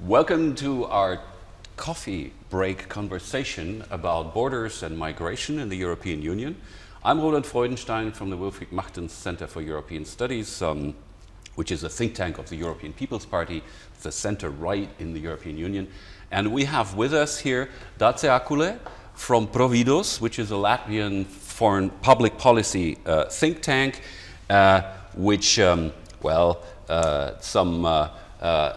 Welcome to our coffee break conversation about borders and migration in the European Union. I'm Roland Freudenstein from the Wilfried Martens Center for European Studies, which is a think tank of the European People's Party, the center-right in the European Union. And we have with us here Dace Akule from Providos, which is a Latvian foreign public policy think tank, which,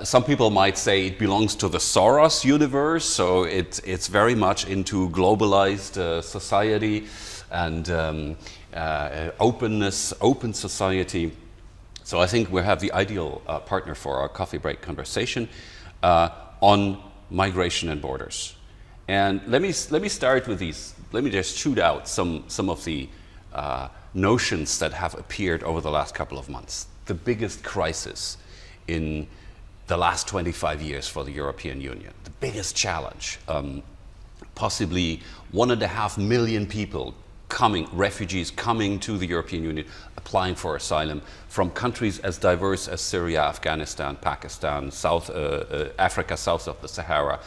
some people might say it belongs to the Soros universe, so it's very much into globalized society and openness, open society. So I think we have the ideal partner for our coffee break conversation on migration and borders. And let me start with these. Let me just shoot out some of the notions that have appeared over the last couple of months. The biggest crisis in the last 25 years for the European Union, the biggest challenge, possibly 1.5 million people refugees coming to the European Union, applying for asylum from countries as diverse as Syria, Afghanistan, Pakistan, South Africa, south of the Sahara,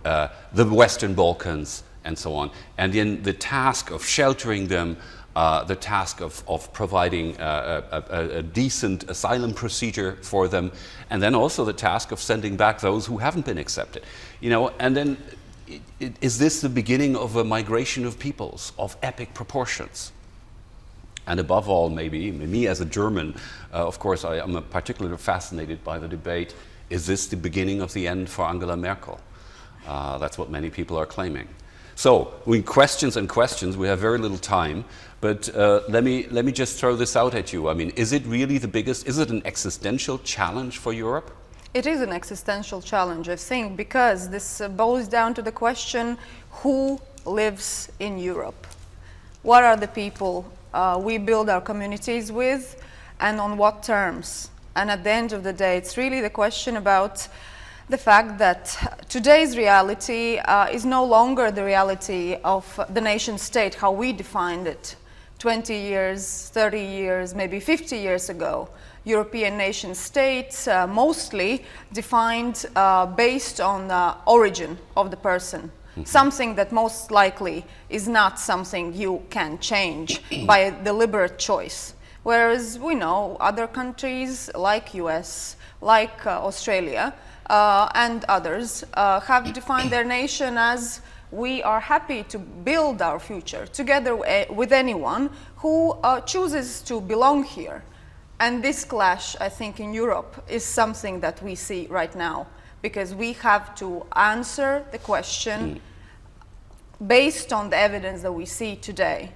the Western Balkans, and so on. And then the task of sheltering them, the task of providing a decent asylum procedure for them, and then also the task of sending back those who haven't been accepted. And then is this the beginning of a migration of peoples of epic proportions? And above all, maybe, me as a German, of course, I am particularly fascinated by the debate, is this the beginning of the end for Angela Merkel? That's what many people are claiming. So, questions and questions, we have very little time, but let me just throw this out at you. I mean, is it really is it an existential challenge for Europe? It is an existential challenge, I think, because this boils down to the question, who lives in Europe? What are the people we build our communities with, and on what terms? And at the end of the day, it's really the question about the fact that today's reality is no longer the reality of the nation state, how we defined it 20 years, 30 years, maybe 50 years ago. European nation states mostly defined based on the origin of the person. Mm-hmm. Something that most likely is not something you can change by a deliberate choice. Whereas we know other countries like US, like Australia, and others have defined their nation as we are happy to build our future together with anyone who chooses to belong here. And this clash, I think, in Europe is something that we see right now, because we have to answer the question based on the evidence that we see today.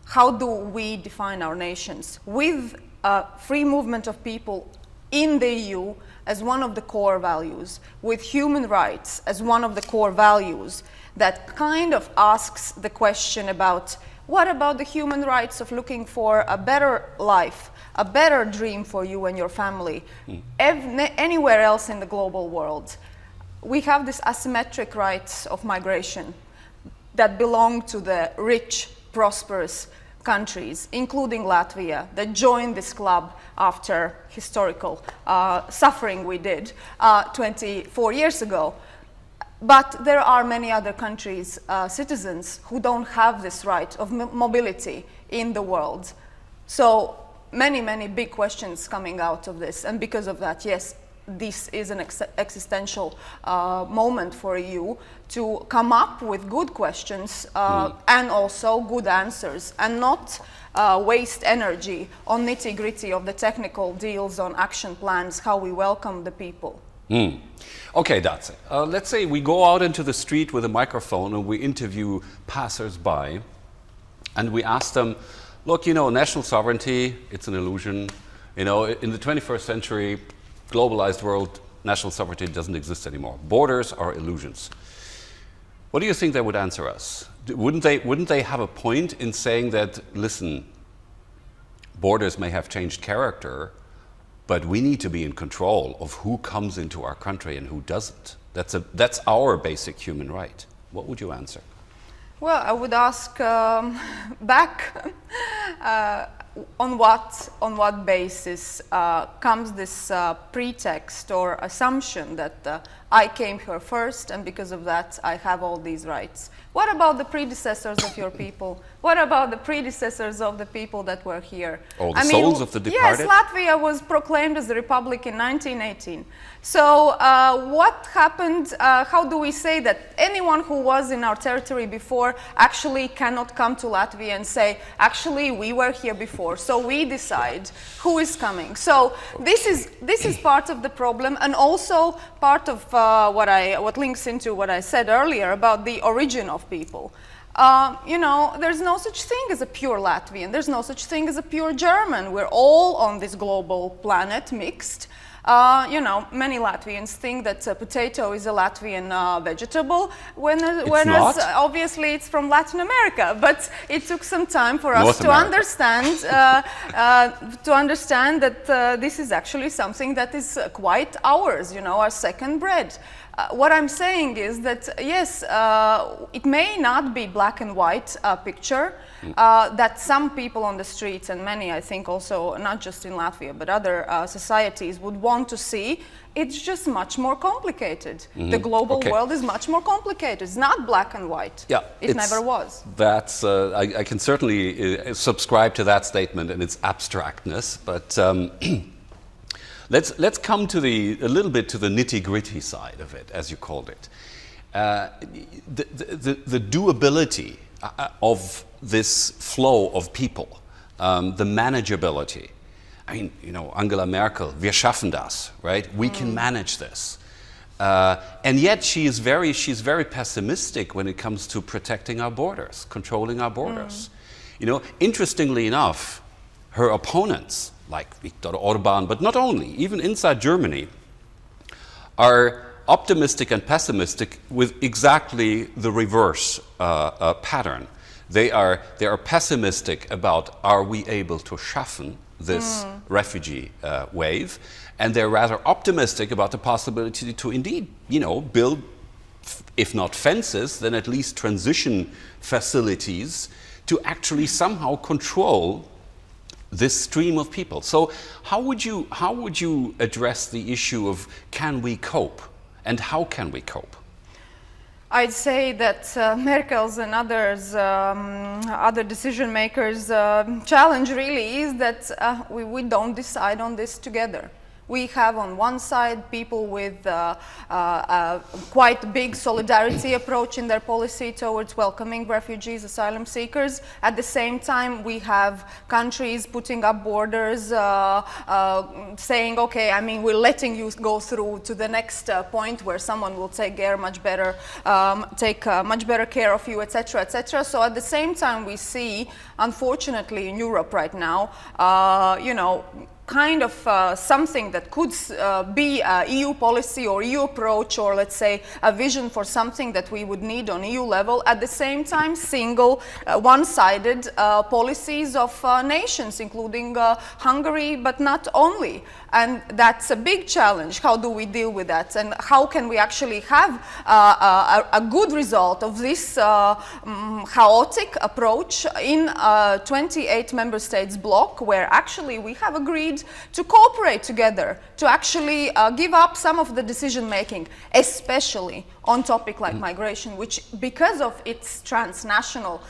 How do we define our nations? With free movement of people in the EU as one of the core values, with human rights as one of the core values, that kind of asks the question about what about the human rights of looking for a better life, a better dream for you and your family, anywhere else in the global world. We have these asymmetric rights of migration that belong to the rich, prosperous countries, including Latvia, that joined this club after historical suffering we did 24 years ago. But there are many other countries, citizens, who don't have this right of mobility in the world. So many big questions coming out of this. And because of that, yes, this is an existential moment for you to come up with good questions and also good answers, and not waste energy on nitty-gritty of the technical deals on action plans, how we welcome the people. Okay, Dace. Let's say we go out into the street with a microphone and we interview passers-by, and we ask them, look, national sovereignty, it's an illusion. In the 21st century, globalized world, national sovereignty doesn't exist anymore. Borders are illusions. What do you think they would answer us? Wouldn't they have a point in saying that, listen, borders may have changed character, but we need to be in control of who comes into our country and who doesn't. That's our basic human right. What would you answer? Well, I would ask back on what basis comes this pretext or assumption that I came here first, and because of that, I have all these rights. What about the predecessors of your people? What about the predecessors of the people that were here? All the souls of the departed? Yes, Latvia was proclaimed as a republic in 1918. So what happened? How do we say that anyone who was in our territory before actually cannot come to Latvia and say, actually, we were here before, so we decide who is coming? So this is part of the problem, and also part of what links into what I said earlier about the origin of people. You know, there's no such thing as a pure Latvian. There's no such thing as a pure German. We're all on this global planet mixed. You know, many Latvians think that potato is a Latvian vegetable, whereas obviously it's from Latin America. But it took some time for us to understand that this is actually something that is quite ours. You know, our second bread. What I'm saying is that, yes, it may not be black and white picture that some people on the streets, and many, I think also, not just in Latvia, but other societies would want to see. It's just much more complicated. The global world is much more complicated. It's not black and white. Yeah, it never was. That's, I can certainly subscribe to that statement and its abstractness, but Let's come to a little bit to the nitty-gritty side of it, as you called it. The doability of this flow of people, the manageability. I mean, you know, Angela Merkel, wir schaffen das, right? We can manage this. And yet she's very pessimistic when it comes to protecting our borders, controlling our borders. You know, interestingly enough, her opponents, like Viktor Orban, but not only, even inside Germany, are optimistic and pessimistic with exactly the reverse pattern. They are pessimistic about, are we able to schaffen this refugee wave, and they're rather optimistic about the possibility to indeed, you know, build, if not fences, then at least transition facilities to actually somehow control this stream of people. So how would you address the issue of can we cope, and how can we cope? I'd say that Merkel's and others, other decision makers' challenge really is that we don't decide on this together. We have on one side people with quite big solidarity approach in their policy towards welcoming refugees, asylum seekers. At the same time, we have countries putting up borders, saying, okay, I mean, we're letting you go through to the next point where someone will take much better care of you, etc., etc. So at the same time, we see, unfortunately, in Europe right now, you know, kind of something that could be a EU policy or EU approach, or let's say a vision for something that we would need on EU level. At the same time, single, one-sided policies of nations, including Hungary, but not only. And that's a big challenge. How do we deal with that? And how can we actually have a good result of this chaotic approach in 28 member states bloc, where actually we have agreed to cooperate together, to actually give up some of the decision making, especially on topic like migration, which because of its transnational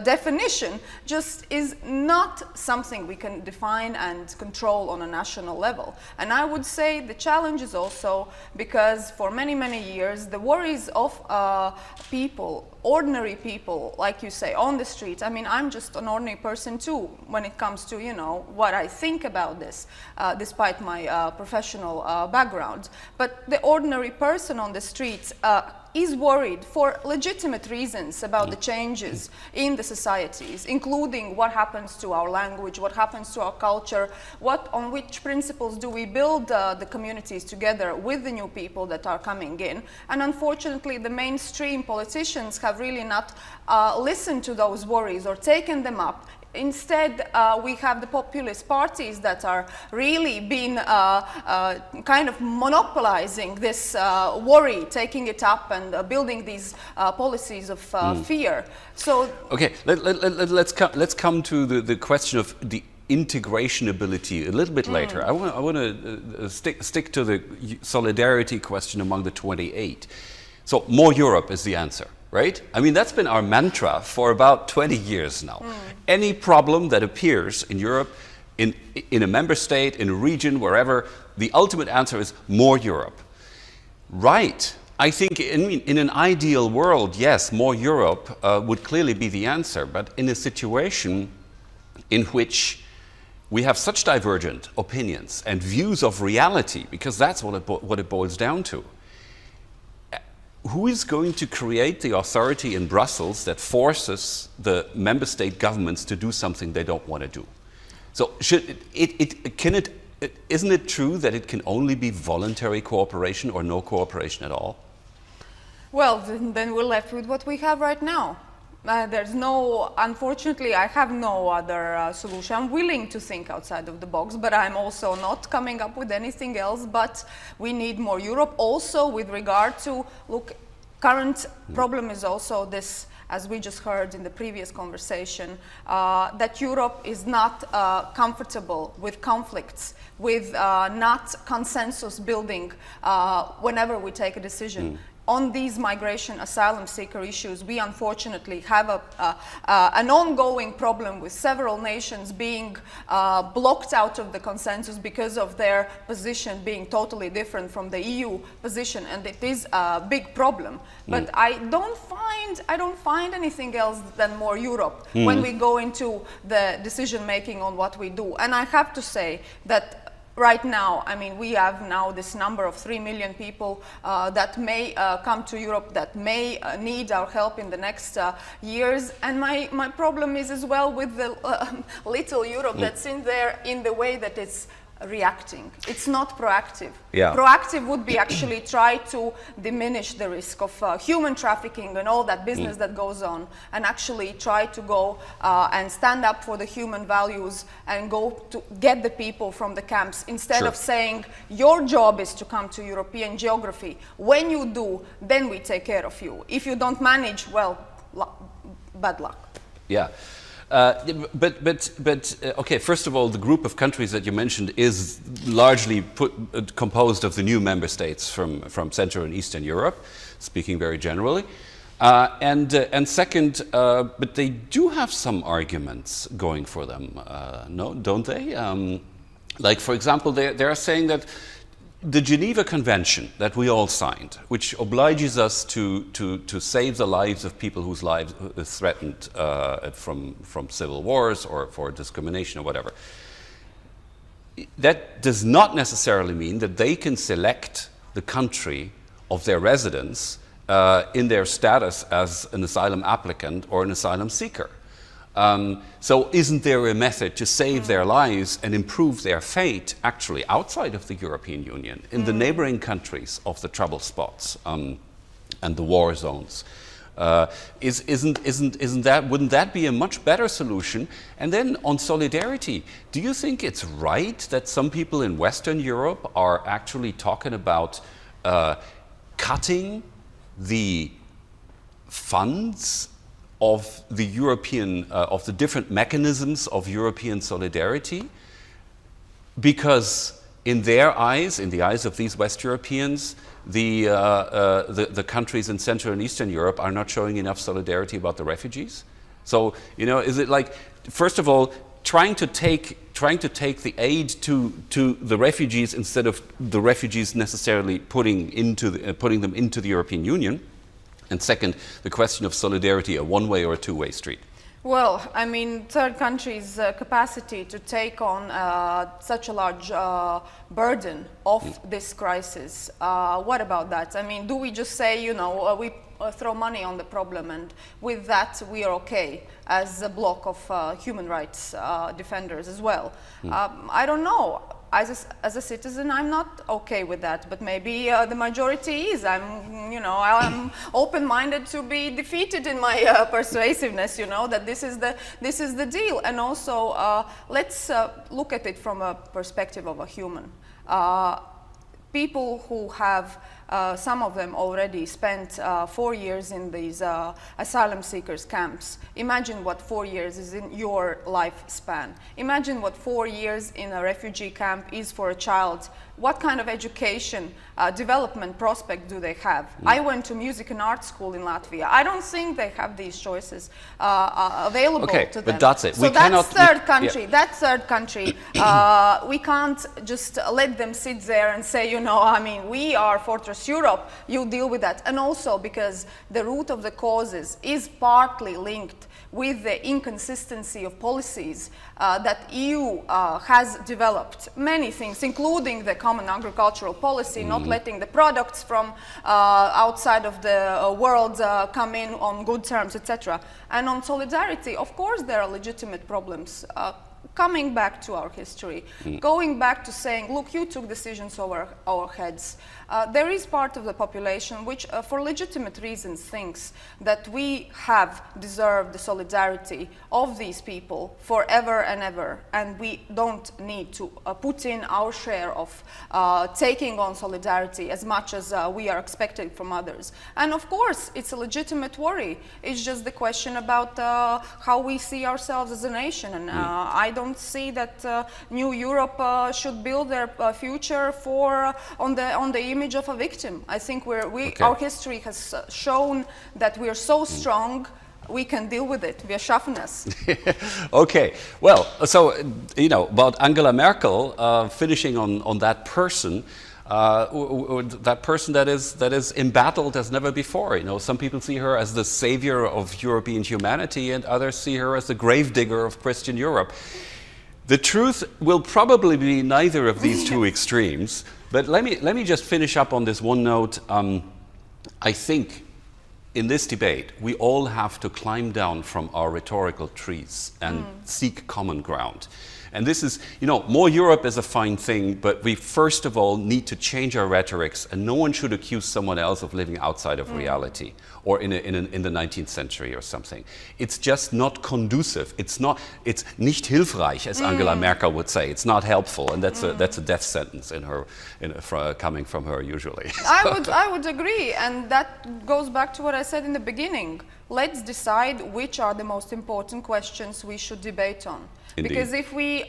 definition just is not something we can define and control on a national level. And I would say the challenge is also because for many, many years the worries of people, ordinary people, like you say, on the street. I mean, I'm just an ordinary person too when it comes to, you know, what I think about this, despite my professional background. But the ordinary person on the streets is worried for legitimate reasons about the changes in the societies, including what happens to our language, what happens to our culture, on which principles do we build the communities together with the new people that are coming in. And unfortunately, the mainstream politicians have really not listened to those worries or taken them up. Instead, we have the populist parties that are really been kind of monopolizing this worry, taking it up and building these policies of fear. So, okay, let's come to the question of the integration ability a little bit later. I want to stick to the solidarity question among the 28. So more Europe is the answer, right? I mean, that's been our mantra for about 20 years now. Any problem that appears in Europe, in a member state, in a region, wherever, the ultimate answer is more Europe. Right. I think in an ideal world, yes, more Europe would clearly be the answer. But in a situation in which we have such divergent opinions and views of reality, because that's what it boils down to, who is going to create the authority in Brussels that forces the member state governments to do something they don't want to do? So isn't it true that it can only be voluntary cooperation or no cooperation at all? Well, then we're left with what we have right now. Unfortunately, I have no other solution. I'm willing to think outside of the box, but I'm also not coming up with anything else. But we need more Europe. Also, with regard to, current problem is also this, as we just heard in the previous conversation, that Europe is not comfortable with conflicts, with not consensus building whenever we take a decision. On these migration asylum seeker issues, we unfortunately have an ongoing problem with several nations being blocked out of the consensus because of their position being totally different from the EU position, and it is a big problem. But I don't find anything else than more Europe when we go into the decision making on what we do. And I have to say that right now, I mean, we have now this number of 3 million people that may come to Europe, that may need our help in the next years. And my problem is as well with the little Europe that's in there in the way that it's reacting. It's not proactive. Yeah. Proactive would be actually try to diminish the risk of human trafficking and all that business that goes on, and actually try to go and stand up for the human values and go to get the people from the camps instead of saying your job is to come to European geography. When you do, then we take care of you. If you don't manage, well, bad luck. Yeah. Okay, first of all, the group of countries that you mentioned is largely composed of the new member states from Central and Eastern Europe, speaking very generally. And second, but they do have some arguments going for them, no, don't they? Like, for example, they are saying that the Geneva Convention that we all signed, which obliges us to save the lives of people whose lives are threatened from civil wars or for discrimination or whatever, that does not necessarily mean that they can select the country of their residence in their status as an asylum applicant or an asylum seeker. So isn't there a method to save their lives and improve their fate actually outside of the European Union, in the neighboring countries of the trouble spots and the war zones? Wouldn't that be a much better solution? And then on solidarity, do you think it's right that some people in Western Europe are actually talking about cutting the funds of the European, of the different mechanisms of European solidarity, because in their eyes, in the eyes of these West Europeans, the countries in Central and Eastern Europe are not showing enough solidarity about the refugees? So, you know, is it like, first of all, trying to take the aid to the refugees instead of the refugees necessarily putting them into the European Union? And second, the question of solidarity, a one-way or a two-way street? Well, I mean, third countries' capacity to take on such a large burden of this crisis, what about that? I mean, do we just say, you know, we throw money on the problem and with that we are okay as a block of human rights defenders as well? I don't know. As a citizen, I'm not okay with that, but maybe the majority is. I'm open-minded to be defeated in my persuasiveness. You know that this is the deal. And also, let's look at it from a perspective of a human. People who have some of them already spent 4 years in these asylum seekers camps. Imagine what 4 years is in your lifespan. Imagine what 4 years in a refugee camp is for a child. What kind of education, development prospect do they have? I went to music and art school in Latvia. I don't think they have these choices available to them. But that's it. So that third country, we can't just let them sit there and say, you know, I mean, we are Fortress Europe, you deal with that. And also because the root of the causes is partly linked with the inconsistency of policies that EU has developed. Many things, including the common agricultural policy, not letting the products from outside of the world come in on good terms, etc. And on solidarity, of course, there are legitimate problems. Coming back to our history, going back to saying, look, you took decisions over our heads. There is part of the population which, for legitimate reasons, thinks that we have deserved the solidarity of these people forever and ever, and we don't need to put in our share of taking on solidarity as much as we are expected from others. And of course, it's a legitimate worry. It's just the question about how we see ourselves as a nation. And I don't see that New Europe should build their future on the image of a victim. I think our history has shown that we are so strong, we can deal with it. Wir schaffen es. Okay. Well, so, you know, about Angela Merkel, finishing on that person, that person that is embattled as never before. You know, some people see her as the savior of European humanity, and others see her as the gravedigger of Christian Europe. The truth will probably be neither of these two extremes, but let me just finish up on this one note. I think in this debate we all have to climb down from our rhetorical trees and seek common ground. And this is, you know, more Europe is a fine thing, but we first of all need to change our rhetorics, and no one should accuse someone else of living outside of reality or in the 19th century or something. It's just not conducive. It's nicht hilfreich, as Angela Merkel would say. It's not helpful, and that's a death sentence coming from her usually. I would agree, and that goes back to what I said in the beginning. Let's decide which are the most important questions we should debate on. Indeed. Because if we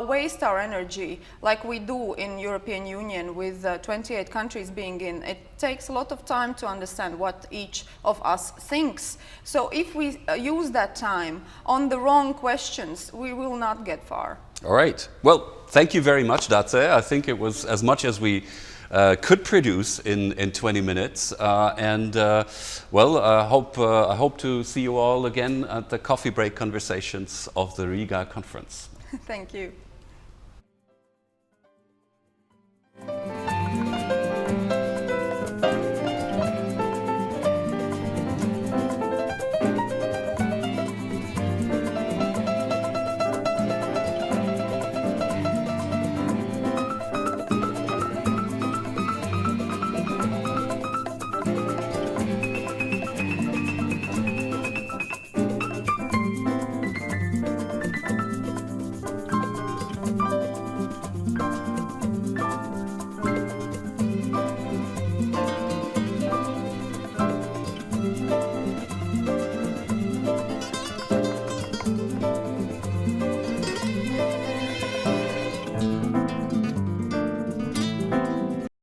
waste our energy like we do in European Union with 28 countries being in, it takes a lot of time to understand what each of us thinks. So if we use that time on the wrong questions, we will not get far. All right. Well, thank you very much, Dace. I think it was as much as we could produce in 20 minutes. I hope to see you all again at the coffee break conversations of the Riga conference. Thank you.